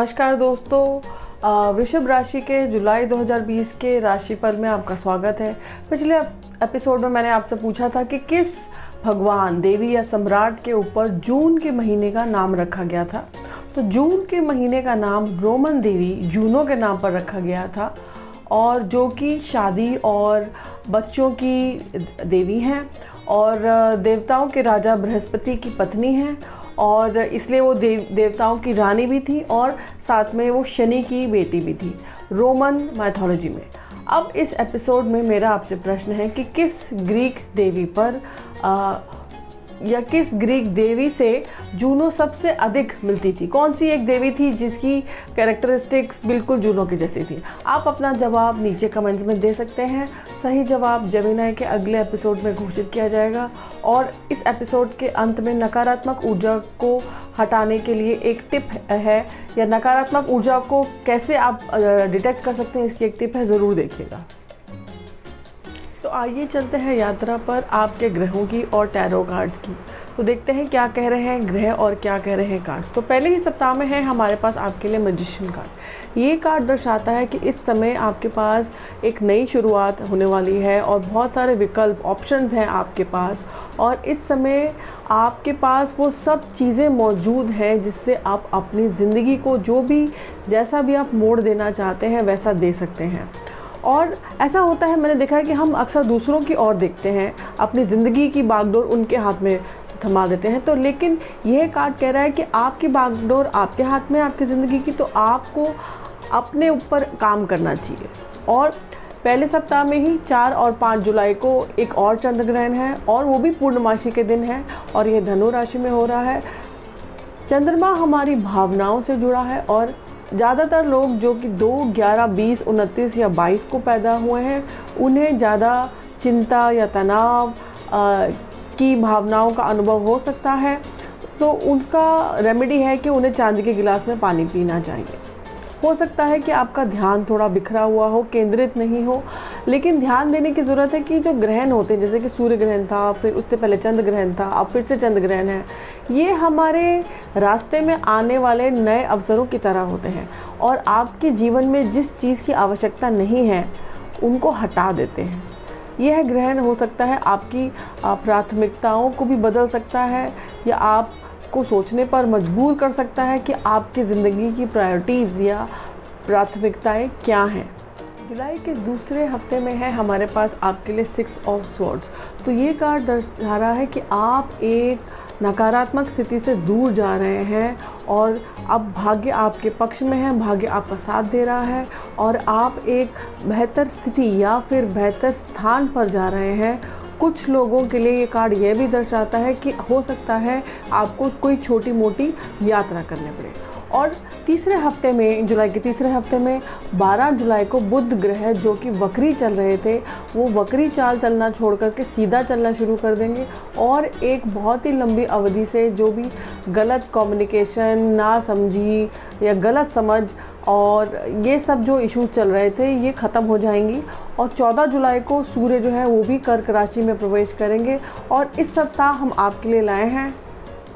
नमस्कार दोस्तों, वृषभ राशि के जुलाई 2020 के राशिफल में आपका स्वागत है। पिछले एपिसोड में मैंने आपसे पूछा था कि किस भगवान, देवी या सम्राट के ऊपर जून के महीने का नाम रखा गया था। तो जून के महीने का नाम रोमन देवी जूनो के नाम पर रखा गया था, और जो कि शादी और बच्चों की देवी हैं और देवताओं के राजा बृहस्पति की पत्नी हैं, और इसलिए वो देवताओं की रानी भी थी और साथ में वो शनि की बेटी भी थी रोमन माइथोलॉजी में। अब इस एपिसोड में मेरा आपसे प्रश्न है कि किस ग्रीक देवी पर या किस ग्रीक देवी से जूनो सबसे अधिक मिलती थी। कौन सी एक देवी थी जिसकी कैरेक्टरिस्टिक्स बिल्कुल जूनो की जैसी थी। आप अपना जवाब नीचे कमेंट्स में दे सकते हैं। सही जवाब जेमिनी के अगले एपिसोड में घोषित किया जाएगा। और इस एपिसोड के अंत में नकारात्मक ऊर्जा को हटाने के लिए एक टिप है, या नकारात्मक ऊर्जा को कैसे आप डिटेक्ट कर सकते हैं, इसकी एक टिप है, ज़रूर देखिएगा। तो आइए चलते हैं यात्रा पर आपके ग्रहों की और टैरो कार्ड्स की। तो देखते हैं क्या कह रहे हैं ग्रह और क्या कह रहे हैं कार्ड्स। तो पहले ही सप्ताह में है हमारे पास आपके लिए मैजिशियन कार्ड। ये कार्ड दर्शाता है कि इस समय आपके पास एक नई शुरुआत होने वाली है और बहुत सारे विकल्प, ऑप्शंस हैं आपके पास, और इस समय आपके पास वो सब चीज़ें मौजूद हैं जिससे आप अपनी ज़िंदगी को जो भी जैसा भी आप मोड़ देना चाहते हैं वैसा दे सकते हैं। और ऐसा होता है, मैंने देखा है कि हम अक्सर दूसरों की ओर देखते हैं, अपनी ज़िंदगी की बागडोर उनके हाथ में थमा देते हैं। तो लेकिन यह कार्ड कह रहा है कि आपकी बागडोर आपके हाथ में, आपकी ज़िंदगी की, तो आपको अपने ऊपर काम करना चाहिए। और पहले सप्ताह में ही 4 और 5 जुलाई को एक और चंद्र ग्रहण है, और वो भी पूर्णमासी के दिन है, और ये धनु राशि में हो रहा है। चंद्रमा हमारी भावनाओं से जुड़ा है, और ज़्यादातर लोग जो कि 2, 11, 20, 29 या 22 को पैदा हुए हैं, उन्हें ज़्यादा चिंता या तनाव की भावनाओं का अनुभव हो सकता है। तो उनका रेमेडी है कि उन्हें चांदी के गिलास में पानी पीना चाहिए। हो सकता है कि आपका ध्यान थोड़ा बिखरा हुआ हो, केंद्रित नहीं हो, लेकिन ध्यान देने की ज़रूरत है कि जो ग्रहण होते हैं, जैसे कि सूर्य ग्रहण था, फिर उससे पहले चंद्र ग्रहण था, अब फिर से चंद्र ग्रहण है, ये हमारे रास्ते में आने वाले नए अवसरों की तरह होते हैं, और आपके जीवन में जिस चीज़ की आवश्यकता नहीं है उनको हटा देते हैं। यह ग्रहण हो सकता है आपकी प्राथमिकताओं को भी बदल सकता है, या आप को सोचने पर मजबूर कर सकता है कि आपकी ज़िंदगी की प्रायोरिटीज़ या प्राथमिकताएं क्या हैं। जुलाई के दूसरे हफ्ते में है हमारे पास आपके लिए 6 ऑफ स्वॉर्ड्स। तो ये कार्ड दर्शा रहा है कि आप एक नकारात्मक स्थिति से दूर जा रहे हैं, और अब भाग्य आपके पक्ष में है, भाग्य आपका साथ दे रहा है, और आप एक बेहतर स्थिति या फिर बेहतर स्थान पर जा रहे हैं। कुछ लोगों के लिए ये कार्ड ये भी दर्शाता है कि हो सकता है आपको कोई छोटी मोटी यात्रा करने पड़े। और तीसरे हफ्ते में, जुलाई के तीसरे हफ्ते में 12 जुलाई को बुध ग्रह, जो कि वक्री चल रहे थे, वो वक्री चाल चलना छोड़ करके सीधा चलना शुरू कर देंगे, और एक बहुत ही लंबी अवधि से जो भी गलत कम्युनिकेशन, नासमझी या गलत समझ और ये सब जो इश्यूज चल रहे थे, ये ख़त्म हो जाएंगी। और 14 जुलाई को सूर्य जो है वो भी कर्क राशि में प्रवेश करेंगे, और इस सप्ताह हम आपके लिए लाए हैं।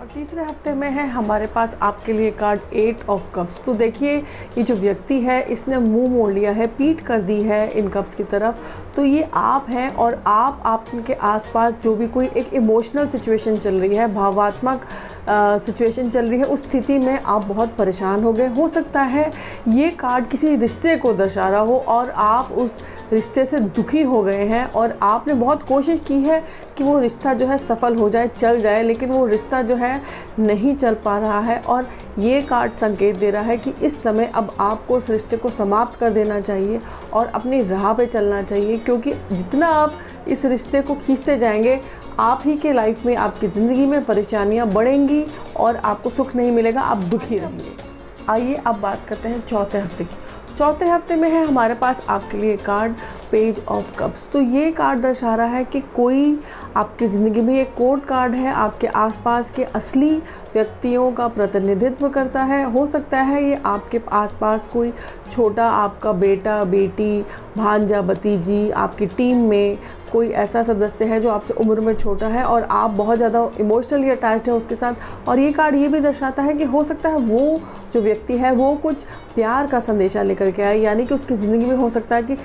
और तीसरे हफ्ते में है हमारे पास आपके लिए कार्ड 8 ऑफ कप्स। तो देखिए, ये जो व्यक्ति है इसने मुंह मोड़ लिया है, पीठ कर दी है इन कप्स की तरफ। तो ये आप हैं, और आपके आसपास जो भी कोई एक इमोशनल सिचुएशन चल रही है, भावात्मक सिचुएशन चल रही है, उस स्थिति में आप बहुत परेशान हो गए। हो सकता है ये कार्ड किसी रिश्ते को दर्शा रहा हो, और आप उस रिश्ते से दुखी हो गए हैं, और आपने बहुत कोशिश की है कि वो रिश्ता जो है सफल हो जाए, चल जाए, लेकिन वो रिश्ता जो है नहीं चल पा रहा है। और ये कार्ड संकेत दे रहा है कि इस समय अब आपको उस रिश्ते को समाप्त कर देना चाहिए और अपनी राह पे चलना चाहिए, क्योंकि जितना आप इस रिश्ते को खींचते जाएंगे, आप ही के लाइफ में, आपकी ज़िंदगी में परेशानियां बढ़ेंगी और आपको सुख नहीं मिलेगा, आप दुखी रहेंगे। आइए अब बात करते हैं चौथे हफ्ते की। चौथे हफ्ते में है हमारे पास आपके लिए कार्ड पेज ऑफ कप्स। तो ये कार्ड दर्शा रहा है कि कोई आपकी ज़िंदगी में, एक कोड कार्ड है, आपके आसपास के असली व्यक्तियों का प्रतिनिधित्व करता है। हो सकता है ये आपके आसपास कोई छोटा आपका बेटा, बेटी, भांजा, भतीजी, आपकी टीम में कोई ऐसा सदस्य है जो आपसे उम्र में छोटा है और आप बहुत ज़्यादा इमोशनली अटैच्ड है उसके साथ। और ये कार्ड ये भी दर्शाता है कि हो सकता है वो जो व्यक्ति है वो कुछ प्यार का संदेशा लेकर के आए, यानी कि उसकी ज़िंदगी में हो सकता है कि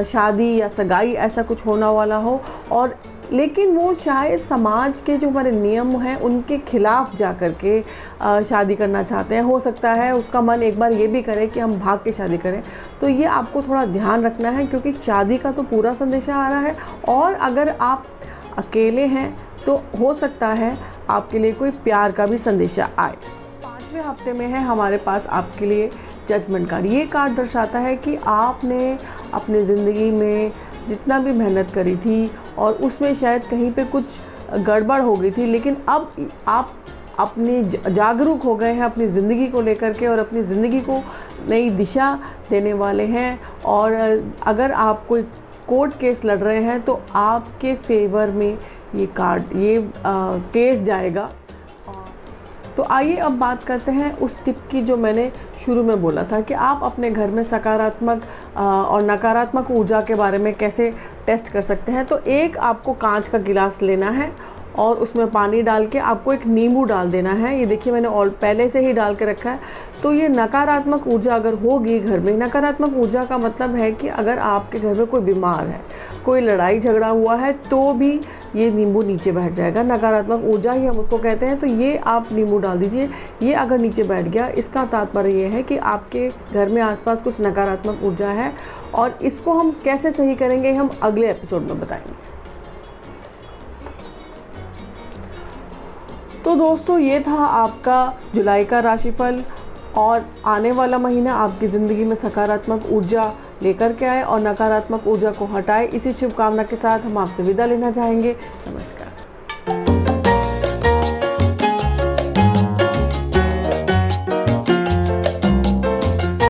शादी या सगाई ऐसा कुछ होने वाला हो, और लेकिन वो शायद समाज के जो हमारे नियम हैं उनके खिलाफ जा कर के शादी करना चाहते हैं। हो सकता है उसका मन एक बार ये भी करे कि हम भाग के शादी करें। तो ये आपको थोड़ा ध्यान रखना है, क्योंकि शादी का तो पूरा संदेशा आ रहा है, और अगर आप अकेले हैं तो हो सकता है आपके लिए कोई प्यार का भी संदेशा आए। 5वें हफ्ते में है हमारे पास आपके लिए जजमेंट कार्ड। ये कार्ड दर्शाता है कि आपने अपनी ज़िंदगी में जितना भी मेहनत करी थी और उसमें शायद कहीं पे कुछ गड़बड़ हो गई थी, लेकिन अब आप अपनी जागरूक हो गए हैं अपनी ज़िंदगी को लेकर के और अपनी ज़िंदगी को नई दिशा देने वाले हैं। और अगर आप कोई कोर्ट केस लड़ रहे हैं तो आपके फेवर में ये कार्ड, ये केस जाएगा। तो आइए अब बात करते हैं उस टिप की जो मैंने शुरू में बोला था कि आप अपने घर में सकारात्मक और नकारात्मक ऊर्जा के बारे में कैसे टेस्ट कर सकते हैं। तो एक आपको कांच का गिलास लेना है और उसमें पानी डाल के आपको एक नींबू डाल देना है। ये देखिए मैंने पहले से ही डाल के रखा है। तो ये नकारात्मक ऊर्जा अगर होगी घर में, नकारात्मक ऊर्जा का मतलब है कि अगर आपके घर में कोई बीमार है, कोई लड़ाई झगड़ा हुआ है, तो भी ये नींबू नीचे बैठ जाएगा। नकारात्मक ऊर्जा ही हम उसको कहते हैं। तो ये आप नींबू डाल दीजिए। ये अगर नीचे बैठ गया, इसका तात्पर्य ये है कि आपके घर में आसपास कुछ नकारात्मक ऊर्जा है, और इसको हम कैसे सही करेंगे हम अगले एपिसोड में बताएंगे। तो दोस्तों ये था आपका जुलाई का राशिफल, और आने वाला महीना आपकी ज़िंदगी में सकारात्मक ऊर्जा लेकर के आए और नकारात्मक ऊर्जा को हटाए। इसी शुभकामना के साथ हम आपसे विदा लेना चाहेंगे। नमस्कार।